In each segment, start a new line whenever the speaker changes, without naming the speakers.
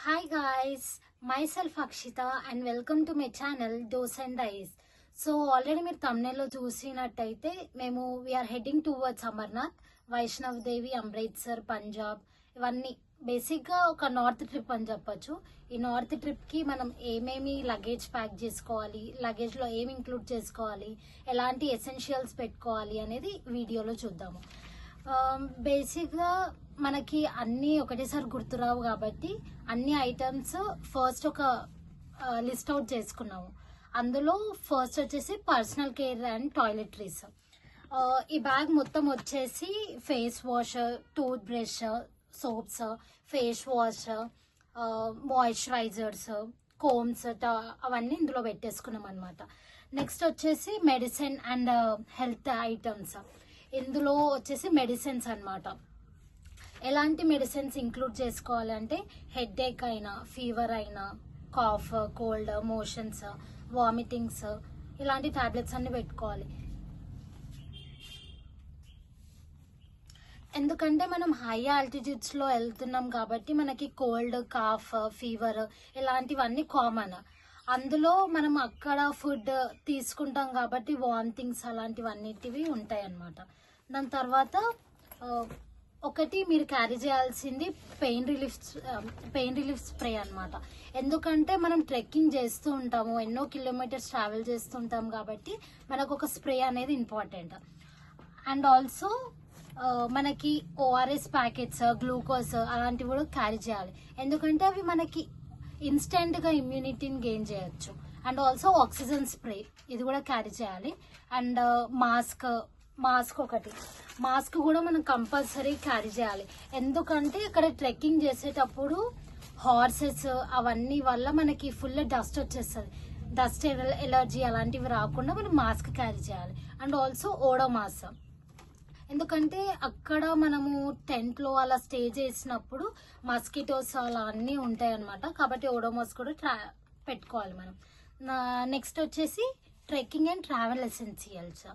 Hi guys, myself Akshita and welcome to my channel Dose and Dice. So already మీరు thumbnail లో చూసినట్టయితే we are heading towards Amarnath, Vaishnav దేవి, అమృత్సర్, పంజాబ్ ఇవన్నీ basic గా ఒక north trip అని చెప్పొచ్చు. ఈ నార్త్ ట్రిప్ కి మనం ఏమేమి లగేజ్ ప్యాక్ చేసుకోవాలి, లగేజ్ లో ఏమి ఇంక్లూడ్ చేసుకోవాలి, ఎలాంటి ఎసెన్షియల్స్ పెట్టుకోవాలి అనేది వీడియోలో చూద్దాము. బేసిక్ గా మనకి అన్ని ఒకటేసారి గుర్తురావు కాబట్టి అన్ని ఐటమ్స్ ఫస్ట్ ఒక లిస్ట్ అవుట్ చేసుకున్నాము. అందులో ఫస్ట్ వచ్చేసి పర్సనల్ కేర్ అండ్ టాయిలెటరీస్. ఈ బ్యాగ్ మొత్తం వచ్చేసి face wash, toothbrush, soaps, face wash, moisturisers, combs అవన్నీ ఇందులో పెట్టేసుకున్నాం అనమాట. నెక్స్ట్ వచ్చేసి మెడిసిన్ అండ్ హెల్త్ ఐటమ్స్. ఇందులో వచ్చేసి మెడిసిన్స్ అన్నమాట. ఎలాంటి మెడిసిన్స్ ఇంక్లూడ్ చేసుకోవాలంటే హెడేక్ అయినా, ఫీవర్ అయినా, కాఫ్, కోల్డ్, మోషన్స్, వామిటింగ్స్ ఇలాంటి టాబ్లెట్స్ అన్ని పెట్టుకోవాలి. ఎందుకంటే మనం హై ఆల్టిట్యూడ్స్ లో వెళ్తున్నాం కాబట్టి మనకి కోల్డ్, కాఫ్, ఫీవర్ ఇలాంటివన్నీ కామన్. అందులో మనం అక్కడ ఫుడ్ తీసుకుంటాం కాబట్టి వామిటింగ్స్ అలాంటివన్నిటివి ఉంటాయి అన్నమాట. దాని తర్వాత ఒకటి మీరు క్యారీ చేయాల్సింది పెయిన్ రిలీఫ్ స్ప్రే అన్నమాట. ఎందుకంటే మనం ట్రెక్కింగ్ చేస్తూ ఉంటాము, ఎన్నో కిలోమీటర్స్ ట్రావెల్ చేస్తుంటాం కాబట్టి మనకు ఒక స్ప్రే అనేది ఇంపార్టెంట్. అండ్ ఆల్సో మనకి ఓఆర్ఎస్ ప్యాకెట్స్, గ్లూకోజ్ అలాంటివి కూడా క్యారీ చేయాలి. ఎందుకంటే అవి మనకి ఇన్స్టెంట్ గా ఇమ్యూనిటీని గెయిన్ చేయొచ్చు. అండ్ ఆల్సో ఆక్సిజన్ స్ప్రే ఇది కూడా క్యారీ చేయాలి. అండ్ మాస్క్ ఒకటి, మాస్క్ కూడా మనం కంపల్సరీ క్యారీ చేయాలి. ఎందుకంటే ఇక్కడ ట్రెక్కింగ్ చేసేటప్పుడు హార్సెస్ అవన్నీ వల్ల మనకి ఫుల్ డస్ట్ వచ్చేస్తుంది. డస్ట్ ఎలర్జీ అలాంటివి రాకుండా మనం మాస్క్ క్యారీ చేయాలి. అండ్ ఆల్సో ఓడోమాస్, ఎందుకంటే అక్కడ మనము టెంట్ లో అలా స్టే చేసినప్పుడు మస్కిటోస్ అలా అన్నీ ఉంటాయి అనమాట. కాబట్టి ఓడోమాస్ కూడా పెట్టుకోవాలి మనం. నెక్స్ట్ వచ్చేసి ట్రెక్కింగ్ అండ్ ట్రావెల్ ఎసెన్షియల్స్.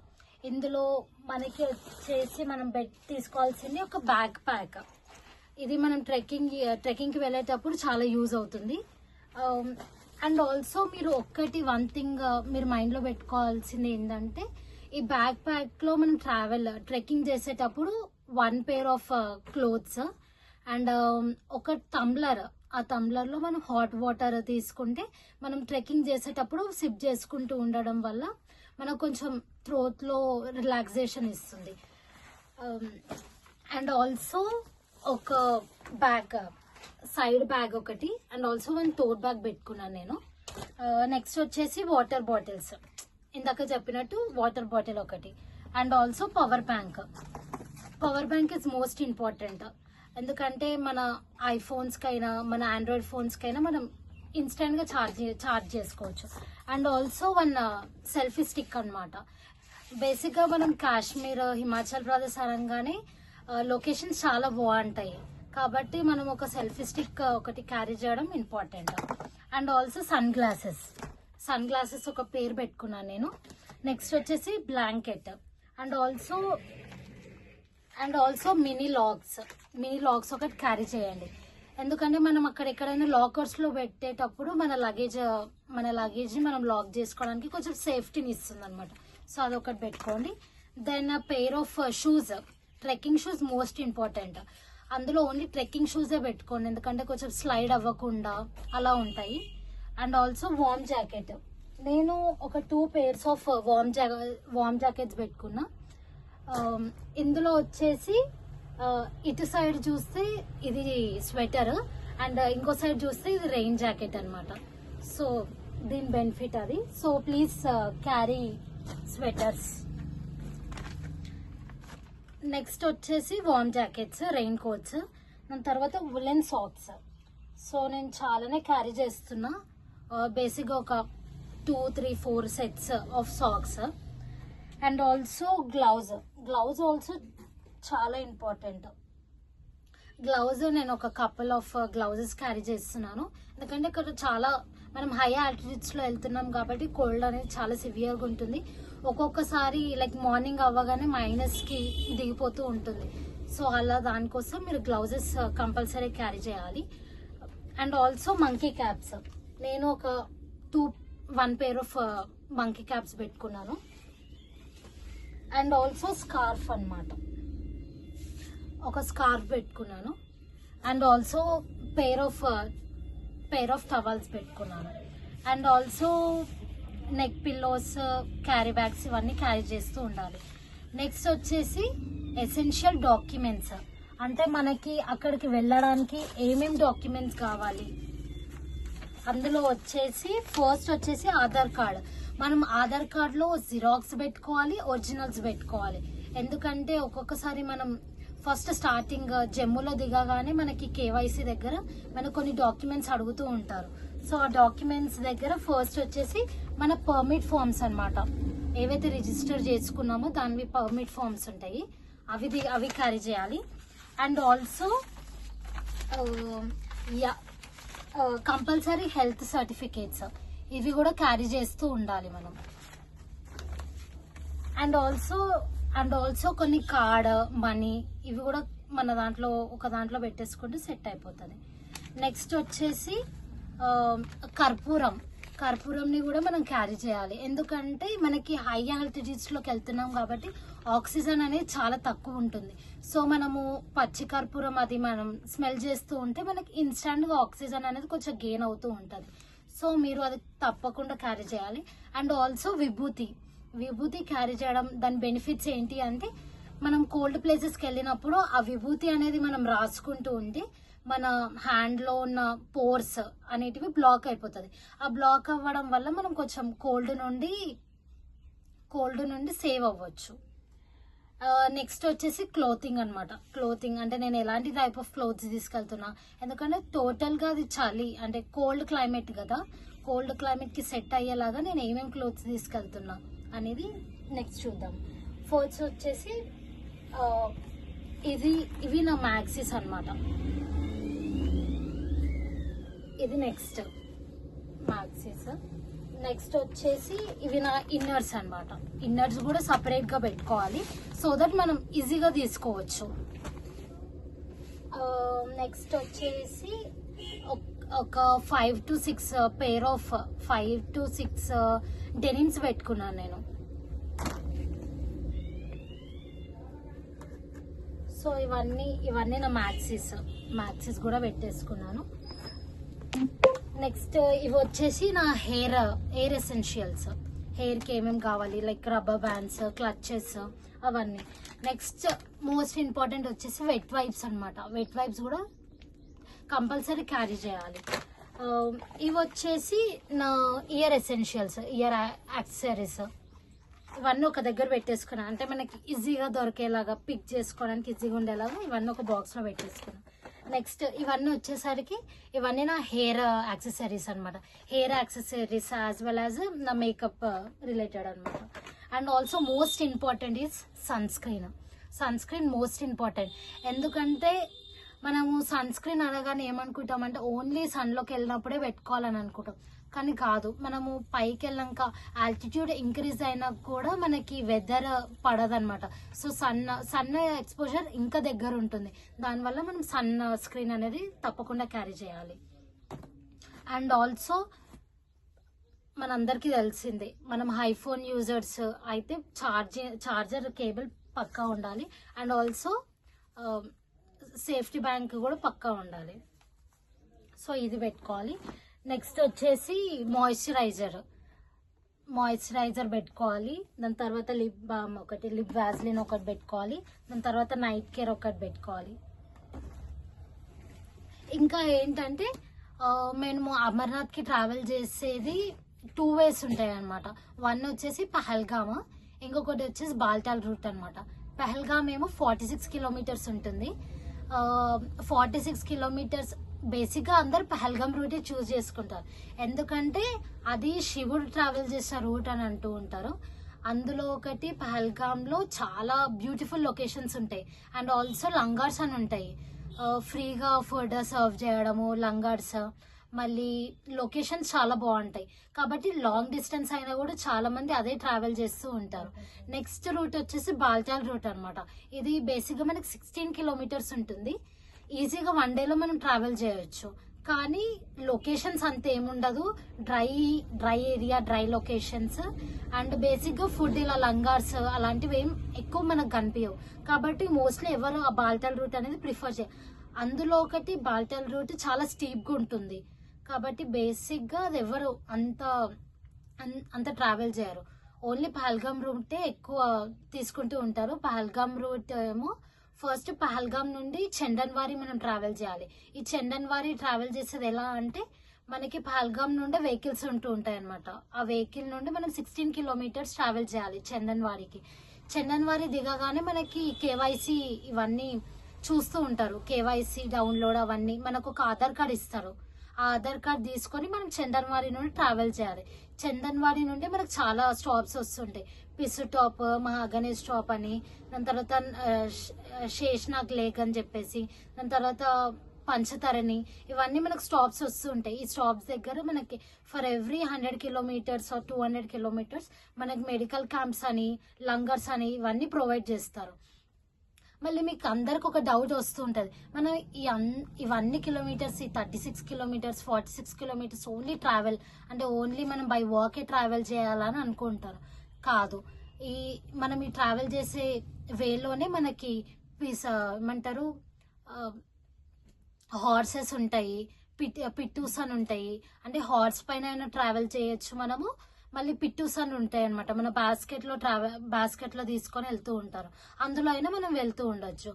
ఇందులో మనకి వచ్చేసి మనం తీసుకోవాల్సింది ఒక బ్యాక్ ప్యాక్. ఇది మనం ట్రెక్కింగ్కి వెళ్ళేటప్పుడు చాలా యూజ్ అవుతుంది. అండ్ ఆల్సో మీరు వన్ థింగ్ మీరు మైండ్లో పెట్టుకోవాల్సింది ఏంటంటే ఈ బ్యాక్ ప్యాక్లో మనం ట్రెక్కింగ్ చేసేటప్పుడు 1 పేర్ ఆఫ్ క్లోత్స్ అండ్ ఒక టంబ్లర్. ఆ టంబ్లర్లో మనం హాట్ వాటర్ తీసుకుంటే మనం ట్రెక్కింగ్ చేసేటప్పుడు సిప్ చేసుకుంటూ ఉండడం వల్ల మనకు కొంచెం థ్రోట్లో రిలాక్సేషన్ ఇస్తుంది. అండ్ ఆల్సో ఒక సైడ్ బ్యాగ్ ఒకటి అండ్ ఆల్సో 1 టోట్ బ్యాగ్ పెట్టుకున్నాను నేను. నెక్స్ట్ వచ్చేసి వాటర్ బాటిల్స్, ఇందాక చెప్పినట్టు వాటర్ బాటిల్ ఒకటి. And also power bank is most important. ఎందుకంటే మన ఐఫోన్స్కైనా మన ఆండ్రాయిడ్ ఫోన్స్కైనా మనం ఇన్స్టెంట్గా ఛార్జ్ చేసుకోవచ్చు. అండ్ ఆల్సో 1 సెల్ఫీ స్టిక్ అనమాట. బేసిక్గా మనం కాశ్మీర్, హిమాచల్ ప్రదేశ్ అనగానే లొకేషన్స్ చాలా బాగుంటాయి కాబట్టి మనం ఒక సెల్ఫీ స్టిక్ ఒకటి క్యారీ చేయడం important. And also sunglasses ఒక పేరు పెట్టుకున్నాను నేను. నెక్స్ట్ వచ్చేసి blanket and also mini locks ఒకటి క్యారీ చేయండి. ఎందుకంటే మనం అక్కడ ఎక్కడైనా లాకర్స్ లో పెట్టేటప్పుడు మన లగేజ్ మనం లాక్ చేసుకోవడానికి కొంచెం సేఫ్టీని ఇస్తుంది అనమాట. సో అదొకటి పెట్టుకోండి. Then pair of shoes, trekking shoes most important. అందులో ఓన్లీ ట్రెక్కింగ్ షూసే పెట్టుకోండి ఎందుకంటే కొంచెం స్లైడ్ అవ్వకుండా అలా ఉంటాయి. అండ్ ఆల్సో వార్మ్ జాకెట్, నేను ఒక 2 పేర్స్ ఆఫ్ వార్మ్ జాకెట్స్ పెట్టుకున్నా. ఇందులో వచ్చేసి ఇటు సైడ్ చూస్తే ఇది స్వెటర్ అండ్ ఇంకో సైడ్ చూస్తే ఇది రెయిన్ జాకెట్ అనమాట. సో దీని బెనిఫిట్ అది. So please carry sweaters. Next వచ్చేసి వార్మ్ జాకెట్స్, రెయిన్ కోట్స్. దాని తర్వాత వులెన్ సాక్స్. సో నేను చాలానే క్యారీ చేస్తున్నా. బేసిక్గా ఒక 2, 3, 4 sets of socks. And also gloves also చాలా ఇంపార్టెంట్. గ్లౌజ్ నేను ఒక కపుల్ ఆఫ్ గ్లౌజెస్ క్యారీ చేస్తున్నాను. ఎందుకంటే ఇక్కడ చాలా మనం హై ఆల్టిట్యూడ్స్ లో వెళ్తున్నాం కాబట్టి కోల్డ్ అనేది చాలా సివియర్గా ఉంటుంది. ఒక్కొక్కసారి లైక్ మార్నింగ్ అవ్వగానే -కి దిగిపోతూ ఉంటుంది. సో అలా దానికోసం మీరు గ్లౌజెస్ కంపల్సరీ క్యారీ చేయాలి. And also monkey caps. నేను ఒక 1 పేర్ ఆఫ్ మంకీ క్యాప్స్ పెట్టుకున్నాను. అండ్ ఆల్సో స్కార్ఫ్ అన్నమాట, ఒక స్కార్ఫ్ పెట్టుకున్నాను. And also pair of towels పెట్టుకున్నాను. And also neck pillows, carry bags ఇవన్నీ క్యారీ చేస్తూ ఉండాలి. నెక్స్ట్ వచ్చేసి ఎసెన్షియల్ డాక్యుమెంట్స్, అంటే మనకి అక్కడికి వెళ్ళడానికి ఏమేం డాక్యుమెంట్స్ కావాలి. అందులో వచ్చేసి ఫస్ట్ వచ్చేసి ఆధార్ కార్డ్. మనం ఆధార్ కార్డ్లో జిరాక్స్ పెట్టుకోవాలి, ఒరిజినల్స్ పెట్టుకోవాలి. ఎందుకంటే ఒక్కొక్కసారి మనం ఫస్ట్ స్టార్టింగ్ జమ్మూలో దిగగానే మనకి కేవైసీ దగ్గర మనకు కొన్ని డాక్యుమెంట్స్ అడుగుతూ ఉంటారు. సో ఆ డాక్యుమెంట్స్ దగ్గర ఫస్ట్ వచ్చేసి మన పర్మిట్ ఫామ్స్ అన్నమాట, ఏవైతే రిజిస్టర్ చేసుకున్నామో దానివి పర్మిట్ ఫామ్స్ ఉంటాయి, అవి క్యారీ చేయాలి. And also compulsory health certificates, ఇవి కూడా క్యారీ చేస్తూ ఉండాలి మనం. అండ్ ఆల్సో కొన్ని కార్డ్, మనీ, ఇవి కూడా మన ఒక దాంట్లో పెట్టేసుకుంటే సెట్ అయిపోతుంది. నెక్స్ట్ వచ్చేసి కర్పూరంని కూడా మనం క్యారీ చేయాలి. ఎందుకంటే మనకి హై ఆల్టిట్యూడ్స్లోకి వెళ్తున్నాం కాబట్టి ఆక్సిజన్ అనేది చాలా తక్కువ ఉంటుంది. సో మనము పచ్చి కర్పూరం అది మనం స్మెల్ చేస్తూ ఉంటే మనకి ఇన్స్టాంట్గా ఆక్సిజన్ అనేది కొంచెం గెయిన్ అవుతూ ఉంటుంది. సో మీరు అది తప్పకుండా క్యారీ చేయాలి. అండ్ ఆల్సో విభూతి క్యారీ చేయడం, దాని బెనిఫిట్స్ ఏంటి అంటే మనం కోల్డ్ ప్లేసెస్కి వెళ్ళినప్పుడు ఆ విభూతి అనేది మనం రాసుకుంటూ ఉంటే మన హ్యాండ్లో ఉన్న పోర్స్ అనేటివి బ్లాక్ అయిపోతుంది. ఆ బ్లాక్ అవ్వడం వల్ల మనం కొంచెం కోల్డ్ నుండి సేవ్ అవ్వచ్చు. నెక్స్ట్ వచ్చేసి క్లోతింగ్ అన్నమాట. క్లోతింగ్ అంటే నేను ఎలాంటి టైప్ ఆఫ్ క్లోత్స్ తీసుకెళ్తున్నా, ఎందుకంటే టోటల్గా అది చలి అంటే కోల్డ్ క్లైమేట్ కదా, కోల్డ్ క్లైమేట్కి సెట్ అయ్యేలాగా నేను ఏమేమి క్లోత్స్ తీసుకెళ్తున్నా అనేది నెక్స్ట్ చూద్దాం. ఫస్ట్ వచ్చేసి ఇవి నా మ్యాక్సీస్ అన్నమాట. ఇది నెక్స్ట్ మ్యాక్సీస్. నెక్స్ట్ వచ్చేసి ఇవి నా ఇన్నర్స్ అన్నమాట. ఇన్నర్స్ కూడా సపరేట్గా పెట్టుకోవాలి సో దట్ మనం ఈజీగా తీసుకోవచ్చు. నెక్స్ట్ వచ్చేసి ఒక 5 to 6 pair of 5 to 6 denims పెట్టుకున్నాను నేను. సో ఇవన్నీ నా మ్యాక్సీస్ కూడా పెట్టేసుకున్నాను. నెక్స్ట్ ఇవి వచ్చేసి నా హెయిర్ ఎసెన్షియల్స్, హెయిర్కి ఏమేమి కావాలి, లైక్ రబ్బర్ బ్యాండ్స్, క్లచెస్, అవన్నీ. నెక్స్ట్ మోస్ట్ ఇంపార్టెంట్ వచ్చేసి వెట్ వైప్స్ అన్నమాట. వెట్ వైప్స్ కూడా కంపల్సరీ క్యారీ చేయాలి. ఇవి వచ్చేసి నా ఇయర్ ఎసెన్షియల్స్, ఇయర్ యాక్సెసరీస్, ఇవన్నీ ఒక దగ్గర పెట్టేసుకున్నాను. అంటే మనకి ఈజీగా దొరికేలాగా, పిక్ చేసుకోవడానికి ఈజీగా ఉండేలాగా ఇవన్నీ ఒక బాక్స్లో పెట్టేసుకున్నాను. నెక్స్ట్ ఇవన్నీ వచ్చేసరికి ఇవన్నీ నా హెయిర్ యాక్సెసరీస్ అనమాట. Hair accessories as well as నా మేకప్ రిలేటెడ్ అనమాట. And also most important is sunscreen most important. ఎందుకంటే మనము సన్ స్క్రీన్ అనగానే ఏమనుకుంటామంటే ఓన్లీ సన్లోకి వెళ్ళినప్పుడే పెట్టుకోవాలని అనుకుంటాం, కానీ కాదు. మనము పైకి వెళ్ళాక ఆల్టిట్యూడ్ ఇంక్రీజ్ అయినా కూడా మనకి వెదర్ పడదనమాట. సో సన్ ఎక్స్పోజర్ ఇంకా దగ్గర ఉంటుంది. దానివల్ల మనం సన్ స్క్రీన్ అనేది తప్పకుండా క్యారీ చేయాలి. అండ్ ఆల్సో మనందరికీ తెలిసిందే, మనం ఐఫోన్ యూజర్స్ అయితే చార్జర్ కేబుల్ పక్కా ఉండాలి. అండ్ ఆల్సో సేఫ్టీ బ్యాంక్ కూడా పక్కా ఉండాలి. సో ఇది పెట్టుకోవాలి. నెక్స్ట్ వచ్చేసి మాయిశ్చరైజర్ పెట్టుకోవాలి. దాని తర్వాత లిప్ బామ్ ఒకటి, లిప్ వ్యాజ్లిన్ ఒకటి పెట్టుకోవాలి. దాని తర్వాత నైట్ కేర్ ఒకటి పెట్టుకోవాలి. ఇంకా ఏంటంటే మేము అమర్నాథ్కి ట్రావెల్ చేసేది 2 ways ఉంటాయి అన్నమాట. వన్ వచ్చేసి పహల్గామ్, ఇంకొకటి వచ్చేసి బాల్టాల్ రూట్ అనమాట. పహల్గామ్ ఏమో 46 kilometers ఉంటుంది. 46 kilometers బేసిక్గా అందరు పహల్గామ్ రూటే చూస్ చేసుకుంటారు, ఎందుకంటే అది శివుడు ట్రావెల్ చేసిన రూట్ అని అంటూ ఉంటారు. అందులో ఒకటి పహల్గామ్లో చాలా బ్యూటిఫుల్ లొకేషన్స్ ఉంటాయి. అండ్ ఆల్సో లంగార్స్ అని ఉంటాయి, ఫ్రీగా ఫుడ్ సర్వ్ చేయడము లంగార్స్. మళ్ళీ లొకేషన్స్ చాలా బాగుంటాయి కాబట్టి లాంగ్ డిస్టెన్స్ అయినా కూడా చాలా మంది అదే ట్రావెల్ చేస్తూ ఉంటారు. నెక్స్ట్ రూట్ వచ్చేసి బాల్టాల్ రూట్ అనమాట. ఇది బేసిక్గా మనకి 16 kilometers ఉంటుంది. ఈజీగా 1 dayలో మనం ట్రావెల్ చేయొచ్చు. కానీ లొకేషన్స్ అంత ఏముండదు, dry area, dry locations. And బేసిక్గా ఫుడ్ ఇలా లంగార్స్ అలాంటివి ఏం ఎక్కువ మనకు కనిపించవు. కాబట్టి మోస్ట్లీ ఎవరు ఆ బాల్టల్ రూట్ అనేది ప్రిఫర్ చేయ. అందులో ఒకటి బాల్టల్ రూట్ చాలా స్టీప్గా ఉంటుంది కాబట్టి బేసిక్గా అది ఎవరు అంత ట్రావెల్ చేయరు. ఓన్లీ పహల్గామ్ రూటే ఎక్కువ తీసుకుంటూ ఉంటారు. పహల్గామ్ రూట్ ఏమో ఫస్ట్ పహల్గామ్ నుండి చందన్వారి మనం ట్రావెల్ చేయాలి. ఈ చందన్వారి ట్రావెల్ చేసేది ఎలా అంటే మనకి పహల్గామ్ నుండి వెహికల్స్ ఉంటూ ఉంటాయి అనమాట. ఆ వెహికల్ నుండి మనం 16 కిలోమీటర్స్ ట్రావెల్ చేయాలి చందన్వారికి. చందన్వారి దిగగానే మనకి కేవైసీ ఇవన్నీ చూస్తూ ఉంటారు. కేవైసీ డౌన్లోడ్ అవన్నీ మనకు ఒక ఆధార్ కార్డ్ ఇస్తారు. ఆ ఆధార్ కార్డ్ తీసుకొని మనం చందన్వారి నుండి ట్రావెల్ చేయాలి. చందన్వారి నుండి మనకు చాలా స్టాప్స్ వస్తుంటాయి. పిసు టాప్, మహాగణే స్టాప్ అని, దాని తర్వాత శేష్నాగ్ లేక్ అని చెప్పేసి, దాని తర్వాత పంచతరణి, ఇవన్నీ మనకు స్టాప్స్ వస్తుంటాయి. ఈ స్టాప్స్ దగ్గర మనకి ఫర్ ఎవ్రీ 100 కిలోమీటర్స్ 200 కిలోమీటర్స్ మనకి మెడికల్ క్యాంప్స్ అని, లంగర్స్ అని ఇవన్నీ ప్రొవైడ్ చేస్తారు. మళ్ళీ మీకు అందరికి ఒక డౌట్ వస్తుంటది, మనం ఇవన్నీ కిలోమీటర్స్, ఈ 36 కిలోమీటర్స్ 46 కిలోమీటర్స్ ఓన్లీ ట్రావెల్ అంటే ఓన్లీ మనం బై వాకే ట్రావెల్ చేయాలని అనుకుంటారు. కాదు, మనం ఈ ట్రావెల్ చేసే వేలోనే మనకి ఏమంటారు హార్సెస్ ఉంటాయి, పిట్టూస్ అని ఉంటాయి. అంటే హార్స్ పైన ట్రావెల్ చేయొచ్చు మనము. మళ్ళీ పిట్టూస్ అని ఉంటాయి అనమాట. మన బాస్కెట్ లో తీసుకొని వెళ్తూ ఉంటారు. అందులో అయినా మనం వెళ్తూ ఉండొచ్చు.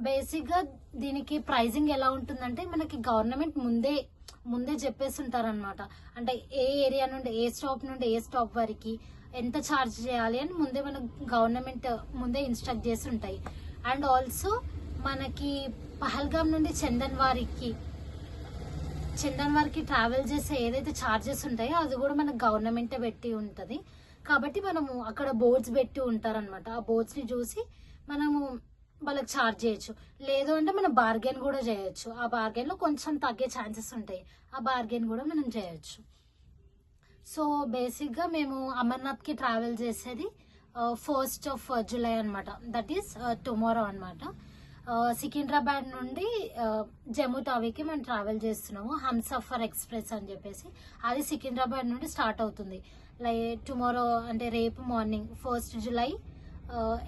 బేసిక్ గా దీనికి ప్రైజింగ్ ఎలా ఉంటుందంటే మనకి గవర్నమెంట్ ముందే చెప్పేసి ఉంటారు అనమాట. అంటే ఏ ఏరియా నుండి ఏ స్టాప్ వరకు ఎంత ఛార్జ్ చేయాలి అని ముందే మన గవర్నమెంట్ ముందే ఇన్స్ట్రక్ట్ చేసి ఉంటాయి. అండ్ ఆల్సో మనకి పహల్గామ్ నుండి చందన్వారికి ట్రావెల్ చేసే ఏదైతే ఛార్జెస్ ఉంటాయో అది కూడా మనకు గవర్నమెంటే పెట్టి ఉంటుంది. కాబట్టి మనము అక్కడ బోర్డ్స్ పెట్టి ఉంటారనమాట. ఆ బోర్డ్స్ ని చూసి మనము వాళ్ళకి ఛార్జ్ చేయొచ్చు. లేదు అంటే మనం బార్గెన్ కూడా చేయొచ్చు. ఆ బార్గెన్ లో కొంచెం తగ్గే ఛాన్సెస్ ఉంటాయి. ఆ బార్గెన్ కూడా మనం చేయొచ్చు. సో బేసిక్ గా మేము అమర్నాథ్ కి ట్రావెల్ చేసేది 1st of July అనమాట. దట్ ఈస్ టుమారో అనమాట. సికింద్రాబాద్ నుండి జమ్మూ తావీకి మేము ట్రావెల్ చేస్తున్నాము. హంసఫర్ ఎక్స్ప్రెస్ అని చెప్పేసి అది సికింద్రాబాద్ నుండి స్టార్ట్ అవుతుంది. టుమారో అంటే రేపు మార్నింగ్ 1st July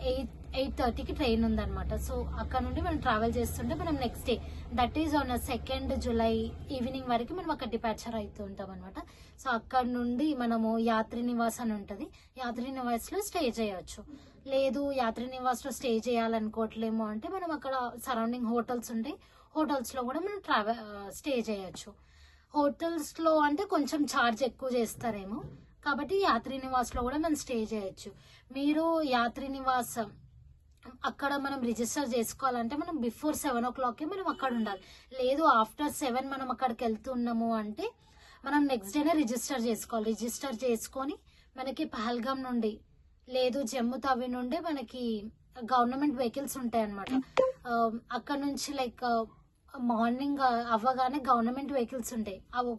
8:30కి ట్రైన్ ఉందన్నమాట. సో అక్కడ నుండి మనం ట్రావెల్ చేస్తుంటే మనం next day that is on 2nd July evening వరకు మనం అక్కడ డిపార్చర్ అవుతూ ఉంటాం అనమాట. సో అక్కడ నుండి మనము యాత్రి నివాస్ అని ఉంటుంది. యాత్రి నివాస్ లో స్టే చేయొచ్చు. లేదు యాత్రి నివాస్ లో స్టే చేయాలనుకోవట్లేమో అంటే మనం అక్కడ సరౌండింగ్ హోటల్స్ ఉంటాయి. హోటల్స్ లో కూడా మనం స్టే చేయొచ్చు. హోటల్స్ లో అంటే కొంచెం ఛార్జ్ ఎక్కువ చేస్తారేమో, కాబట్టి యాత్రి నివాస్ లో కూడా మనం స్టే చేయొచ్చు. మీరు యాత్రి నివాస్ అక్కడ మనం రిజిస్టర్ చేసుకోవాలంటే మనం బిఫోర్ 7 o'clock మనం అక్కడ ఉండాలి. లేదు ఆఫ్టర్ 7 మనం అక్కడికి వెళ్తున్నాము అంటే మనం నెక్స్ట్ డేనే రిజిస్టర్ చేసుకోవాలి. రిజిస్టర్ చేసుకొని మనకి పహల్గామ్ నుండి లేదు జమ్మూ తావి నుండి మనకి గవర్నమెంట్ వెహికల్స్ ఉంటాయి అన్నమాట. అక్కడ నుంచి లైక్ మార్నింగ్ అవ్వగానే గవర్నమెంట్ వెహికల్స్ ఉంటాయి. అవి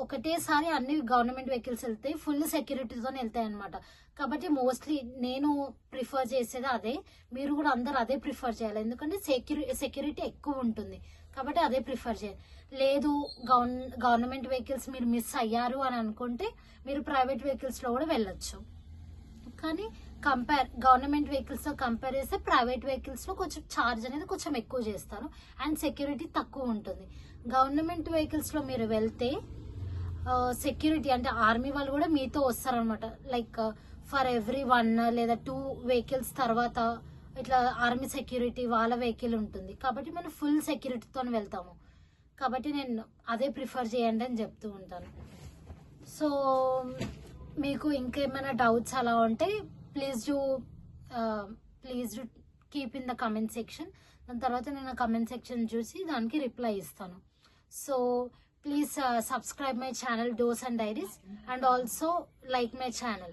ఒకటేసారి అన్ని గవర్నమెంట్ వెహికల్స్ వెళ్తాయి, ఫుల్ సెక్యూరిటీతో వెళ్తాయి అనమాట. కాబట్టి మోస్ట్లీ నేను ప్రిఫర్ చేసేది అదే. మీరు కూడా అందరు అదే ప్రిఫర్ చేయాలి, ఎందుకంటే సెక్యూరిటీ ఎక్కువ ఉంటుంది కాబట్టి అదే ప్రిఫర్ చేయాలి. లేదు గవర్నమెంట్ వెహికల్స్ మీరు మిస్ అయ్యారు అని అనుకుంటే మీరు ప్రైవేట్ వెహికల్స్ లో కూడా వెళ్ళొచ్చు. కానీ గవర్నమెంట్ వెహికల్స్ తో కంపేర్ చేస్తే ప్రైవేట్ వెహికల్స్ లో కొంచెం ఛార్జ్ అనేది కొంచెం ఎక్కువ చేస్తారు అండ్ సెక్యూరిటీ తక్కువ ఉంటుంది. గవర్నమెంట్ వెహికల్స్ లో మీరు వెళ్తే సెక్యూరిటీ అంటే ఆర్మీ వాళ్ళు కూడా మీతో వస్తారనమాట. లైక్ ఫర్ ఎవ్రీ 1 లేదా 2 వెహికల్స్ తర్వాత ఇట్లా ఆర్మీ సెక్యూరిటీ వాళ్ళ వెహికల్ ఉంటుంది. కాబట్టి మనం ఫుల్ సెక్యూరిటీతో వెళ్తాము. కాబట్టి నేను అదే ప్రిఫర్ చేయండి అని చెప్తూ ఉంటాను. సో మీకు ఇంకేమైనా డౌట్స్ అలా ఉంటే please do keep in the comment section. దాని తర్వాత నేను కమెంట్ సెక్షన్ చూసి దానికి రిప్లై ఇస్తాను. So please subscribe my channel Dose and Diaries and also like my channel.